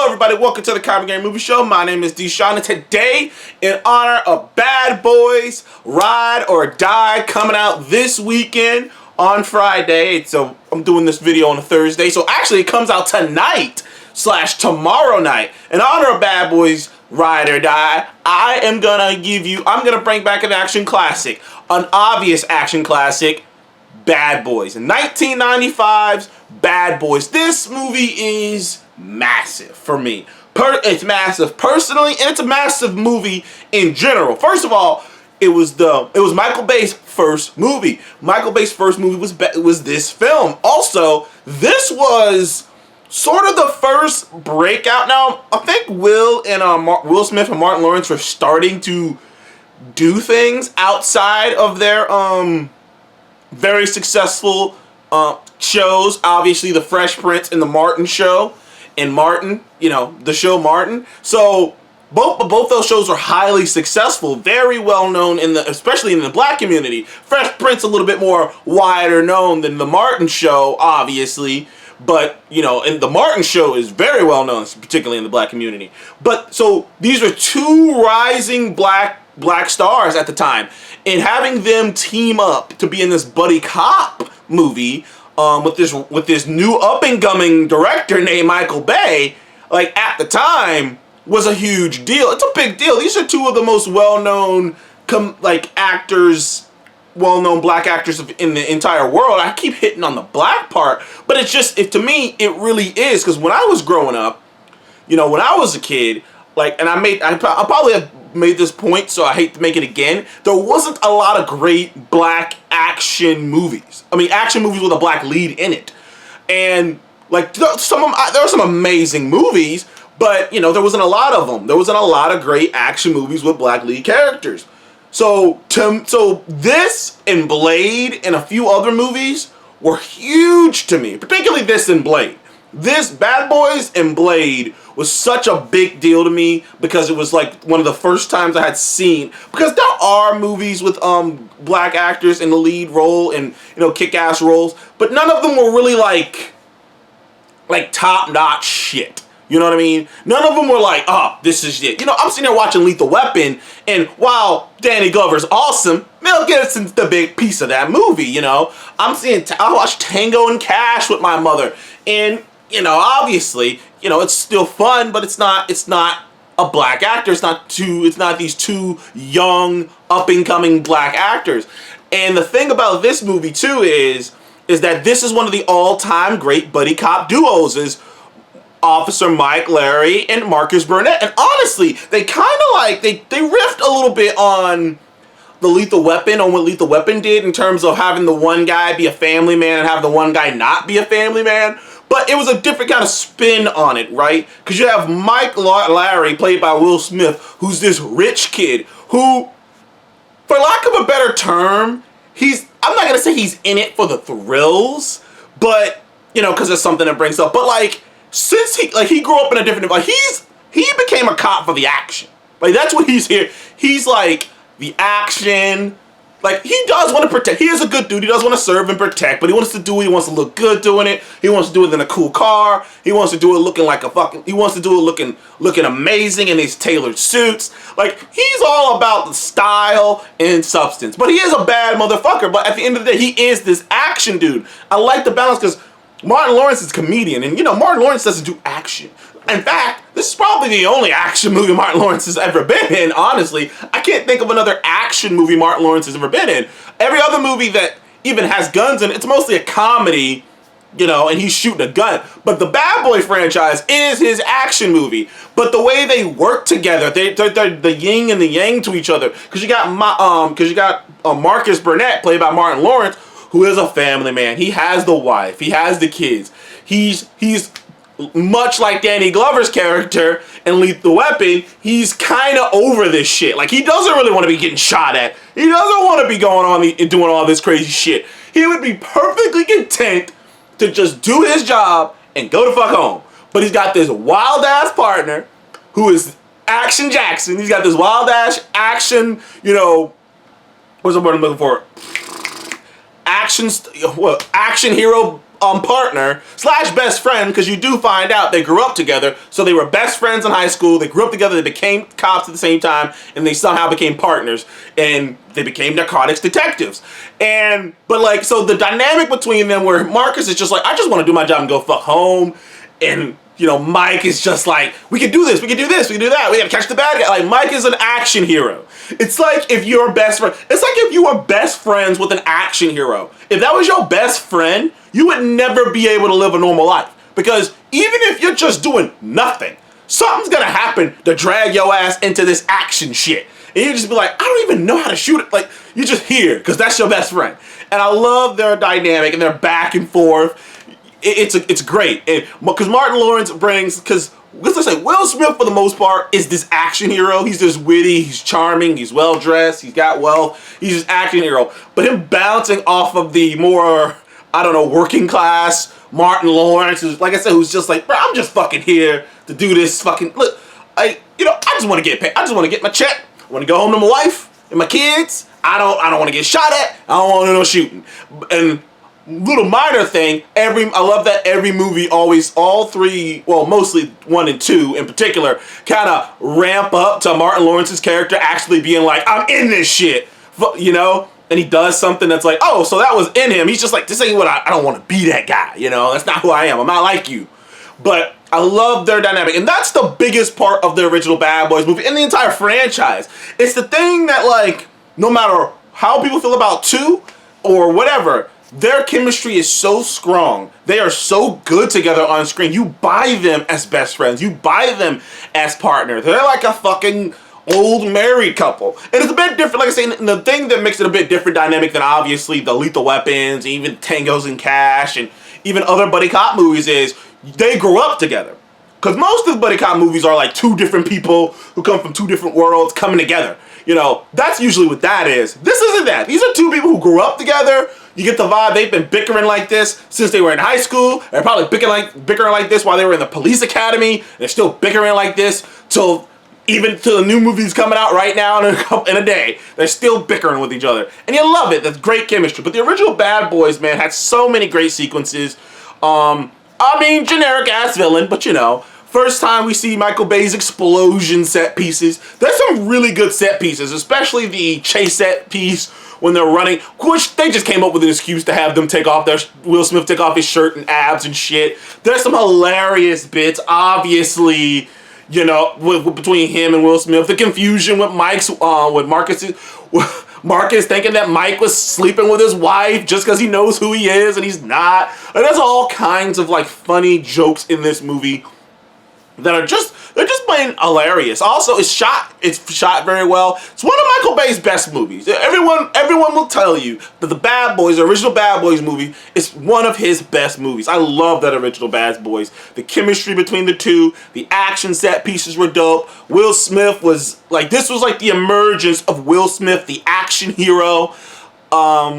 Hello everybody, welcome to the Comic Game Movie Show. My name is Deshaun, and today, in honor of Bad Boys Ride or Die coming out this weekend on Friday. So I'm doing this video on a Thursday, so actually it comes out tonight / tomorrow night. In honor of Bad Boys Ride or Die, I'm gonna bring back an action classic, an obvious action classic, Bad Boys. 1995's Bad Boys. This movie is massive for me. It's massive personally, and it's a massive movie in general. First of all, it was Michael Bay's first movie. Michael Bay's first movie was this film. Also, this was sort of the first breakout. Now, I think Will Smith and Martin Lawrence were starting to do things outside of their very successful shows. Obviously, The Fresh Prince and The Martin Show. And Martin, the show Martin. So both those shows were highly successful, very well known especially in the black community. Fresh Prince a little bit more wider known than The Martin Show, obviously. But, and The Martin Show is very well known, particularly in the black community. But, so, these are two rising black stars at the time. And having them team up to be in this buddy cop movie, with this new up-and-coming director named Michael Bay, like, at the time, was a huge deal. It's a big deal. These are two of the most well-known, actors, well-known black actors in the entire world. I keep hitting on the black part, but it's just, to me, it really is, because when I was growing up, when I was a kid, and I probably have made this point, so I hate to make it again, there wasn't a lot of great black action movies. I mean, action movies with a black lead in it. And, there were some amazing movies, but, there wasn't a lot of them. There wasn't a lot of great action movies with black lead characters. So this and Blade and a few other movies were huge to me, particularly this and Blade. This, Bad Boys and Blade, was such a big deal to me because it was one of the first times I had seen, because there are movies with black actors in the lead role and kick-ass roles, but none of them were really like top-notch shit. You know what I mean? None of them were like, oh, this is it. I'm sitting there watching Lethal Weapon, and while Danny Glover's awesome, Mel Gibson's the big piece of that movie, I watched Tango and Cash with my mother, and obviously, it's still fun, but it's not a black actor. It's not these two young, up-and-coming black actors. And the thing about this movie, too, is that this is one of the all-time great buddy cop duos, is Officer Mike Lowrey and Marcus Burnett. And honestly, they kind of they riffed a little bit on the Lethal Weapon, on what Lethal Weapon did in terms of having the one guy be a family man and have the one guy not be a family man. But it was a different kind of spin on it, right? Because you have Mike Lowrey, played by Will Smith, who's this rich kid who, for lack of a better term, I'm not going to say he's in it for the thrills, but, because it's something that brings up. But, since he grew up in a different, he became a cop for the action. That's what he's here. He's, the action. He does want to protect. He is a good dude. He does want to serve and protect, but he wants to look good doing it. He wants to do it in a cool car. He wants to do it looking he wants to do it looking amazing in his tailored suits. He's all about the style and substance. But he is a bad motherfucker. But at the end of the day, he is this action dude. I like the balance because Martin Lawrence is a comedian, and Martin Lawrence doesn't do action. In fact, this is probably the only action movie Martin Lawrence has ever been in, honestly. I can't think of another action movie Martin Lawrence has ever been in. Every other movie that even has guns in it, it's mostly a comedy, and he's shooting a gun. But the Bad Boy franchise is his action movie. But the way they work together, they're the yin and the yang to each other. Because you got Marcus Burnett, played by Martin Lawrence, who is a family man. He has the wife. He has the kids. He's much like Danny Glover's character in Lethal Weapon, he's kind of over this shit. He doesn't really want to be getting shot at. He doesn't want to be going on and doing all this crazy shit. He would be perfectly content to just do his job and go the fuck home. But he's got this wild-ass partner who is Action Jackson. He's got this wild-ass action, what's the word I'm looking for? Action hero partner slash best friend, because you do find out they grew up together. So they were best friends in high school. They grew up together. They became cops at the same time, and they somehow became partners, and they became narcotics detectives. So the dynamic between them, where Marcus is just like, I just want to do my job and go fuck home, and Mike is just like, we can do this, we can do this, we can do that, we gotta catch the bad guy. Like, Mike is an action hero. It's like if you're best friend. It's like if you were best friends with an action hero. If that was your best friend, you would never be able to live a normal life. Because even if you're just doing nothing, something's gonna happen to drag your ass into this action shit. And you just be like, I don't even know how to shoot it. Like, you're just here because that's your best friend. And I love their dynamic and their back and forth. It's great, and because Martin Lawrence brings, because let's say Will Smith for the most part is this action hero. He's just witty, he's charming, he's well dressed, he's got wealth, he's just action hero. But him bouncing off of the more, I don't know, working class Martin Lawrence, who's, like I said, who's just like, bro, I'm just fucking here to do this fucking look. I just want to get paid. I just want to get my check. I want to go home to my wife and my kids. I don't want to get shot at. I don't want to do no shooting. And little minor thing, I love that every movie always, all three, well, mostly 1 and 2 in particular, kind of ramp up to Martin Lawrence's character actually being like, I'm in this shit, and he does something that's like, oh, so that was in him. He's just like, this ain't what I don't want to be that guy, that's not who I am. I'm not like you. But I love their dynamic, and that's the biggest part of the original Bad Boys movie and the entire franchise. It's the thing that, like, no matter how people feel about 2 or whatever, their chemistry is so strong. They are so good together on screen. You buy them as best friends. You buy them as partners. They're like a fucking old married couple. And it's a bit different. Like I say, the thing that makes it a bit different dynamic than obviously the Lethal Weapons, even Tangos and Cash, and even other buddy cop movies is they grew up together. Because most of the buddy cop movies are like 2 different people who come from 2 different worlds coming together. That's usually what that is. This isn't that. These are 2 people who grew up together. You get the vibe they've been bickering like this since they were in high school. They're probably bickering like this while they were in the police academy. They're still bickering like this till the new movies coming out right now in a day. They're still bickering with each other. And you love it. That's great chemistry. But the original Bad Boys, man, had so many great sequences. Generic ass villain, but first time we see Michael Bay's explosion set pieces. There's some really good set pieces, especially the chase set piece when they're running, which they just came up with an excuse to have them Will Smith take off his shirt and abs and shit. There's some hilarious bits, obviously, between him and Will Smith. The confusion with Marcus thinking that Mike was sleeping with his wife just because he knows who he is and he's not. And there's all kinds of like funny jokes in this movie that are they're just plain hilarious. Also, it's shot very well. It's one of Michael Bay's best movies. Everyone will tell you that the original Bad Boys movie is one of his best movies. I love that original Bad Boys. The chemistry between the 2, the action set pieces were dope. Will Smith was like, this was like the emergence of Will Smith, the action hero. Let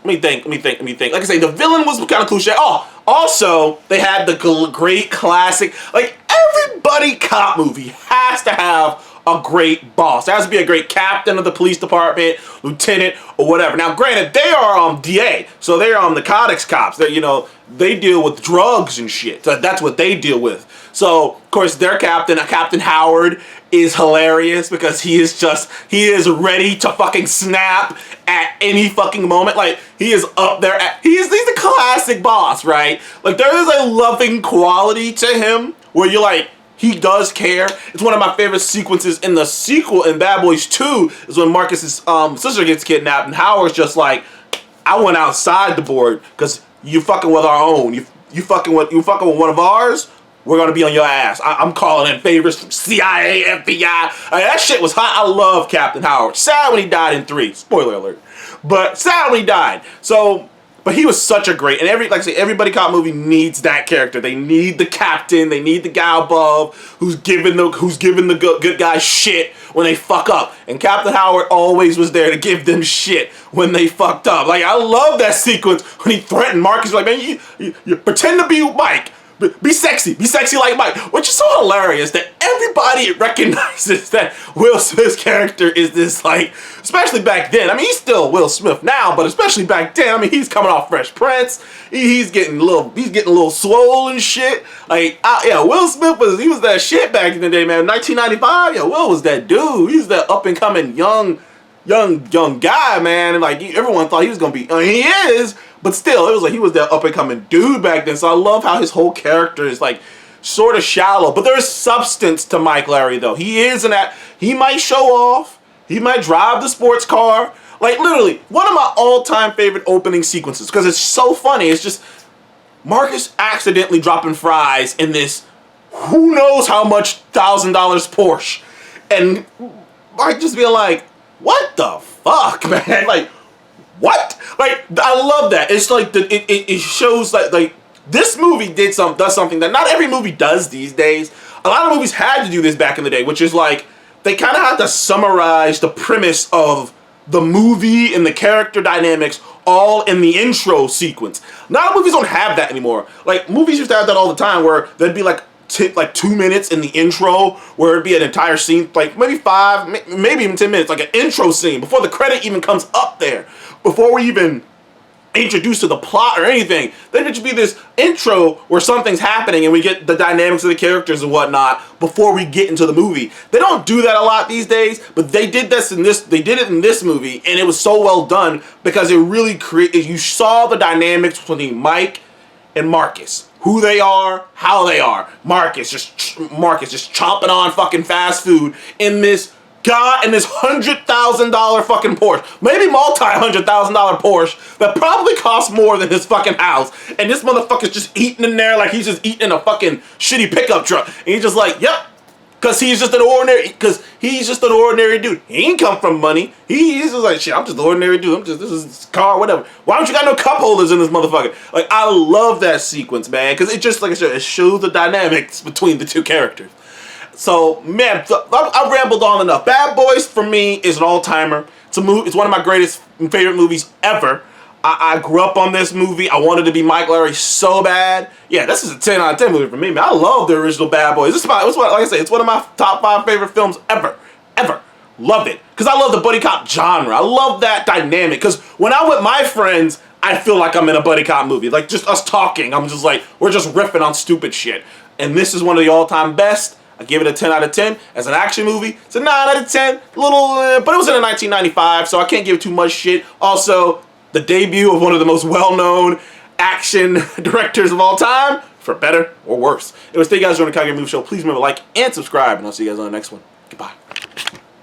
me think. Like I say, the villain was kind of cliche. Oh, also, they had the great classic, like, every buddy cop movie has to have a great boss. There has to be a great captain of the police department, lieutenant, or whatever. Now, granted, they are DA, so they're narcotics cops. They deal with drugs and shit. So that's what they deal with. So, of course, their captain, Captain Howard, is hilarious because he is ready to fucking snap at any fucking moment. Like, he is up there. He's the classic boss, right? Like, there is a loving quality to him where you're like, he does care. It's one of my favorite sequences in the sequel in Bad Boys 2 is when Marcus's sister gets kidnapped and Howard's just like, I went outside the board because you fucking with our own. You fucking with one of ours, we're gonna be on your ass. I'm calling in favors from CIA, FBI. That shit was hot. I love Captain Howard. Sad when he died in 3. Spoiler alert. But sad when he died. But he was such a great, and every buddy cop movie needs that character. They need the captain. They need the guy above who's giving the good guys shit when they fuck up. And Captain Howard always was there to give them shit when they fucked up. Like, I love that sequence when he threatened Marcus. Like, man, you pretend to be Mike. Be sexy like Mike, which is so hilarious that everybody recognizes that Will Smith's character is this, like, especially back then. I mean, he's still Will Smith now, but especially back then. I mean, he's coming off Fresh Prince. He's getting a little swole and shit. Like, yeah, Will Smith was that shit back in the day, man. 1995, yeah, Will was that dude. He's that up and coming young guy, man. And like everyone thought he was gonna be. I mean, he is, but still, it was like he was that up and coming dude back then. So I love how his whole character is like sort of shallow, but there's substance to Mike Lowrey though. He is an act. He might show off. He might drive the sports car. Like literally, one of my all-time favorite opening sequences because it's so funny. It's just Marcus accidentally dropping fries in this who knows how much $1,000 Porsche, and Mike just being like, "What the fuck, man? Like, what?" Like, I love that. It's like it shows like this movie does something that not every movie does these days. A lot of movies had to do this back in the day, which is like they kind of had to summarize the premise of the movie and the character dynamics all in the intro sequence. A lot of movies don't have that anymore. Like, movies used to have that all the time where there'd be like 2 minutes in the intro where it'd be an entire scene, like maybe 5, maybe even 10 minutes, like an intro scene before the credit even comes up there, before we even introduced to the plot or anything. Then it should be this intro where something's happening and we get the dynamics of the characters and whatnot before we get into the movie. They don't do that a lot these days, but they did this in this. They did it in this movie, and it was so well done because it really created. You saw the dynamics between Mike and Marcus, who they are, how they are. Marcus just chomping on fucking fast food in this $100,000 fucking Porsche, maybe multi-$100,000 Porsche that probably costs more than his fucking house, and this motherfucker's just eating in there like he's just eating in a fucking shitty pickup truck, and he's just like, yep, because he's just an ordinary dude. He ain't come from money. He's just like, shit, I'm just an ordinary dude. This is his car, whatever. Why don't you got no cup holders in this motherfucker? Like, I love that sequence, man, because it just, like I said, it shows the dynamics between the two characters. So, man, I rambled on enough. Bad Boys, for me, is an all-timer. It's one of my greatest favorite movies ever. I grew up on this movie. I wanted to be Mike Lowrey so bad. Yeah, this is a 10 out of 10 movie for me, man. I love the original Bad Boys. Like I say, it's one of my top 5 favorite films ever. Love it. Because I love the buddy cop genre. I love that dynamic. Because when I'm with my friends, I feel like I'm in a buddy cop movie. Like, just us talking. I'm just like, we're just riffing on stupid shit. And this is one of the all-time best. I give it a 10 out of 10. As an action movie, it's a 9 out of 10. But it was in 1995, so I can't give too much shit. Also, the debut of one of the most well-known action directors of all time, for better or worse. Anyways, thank you guys for joining the Calgary Movie Show. Please remember to like and subscribe, and I'll see you guys on the next one. Goodbye.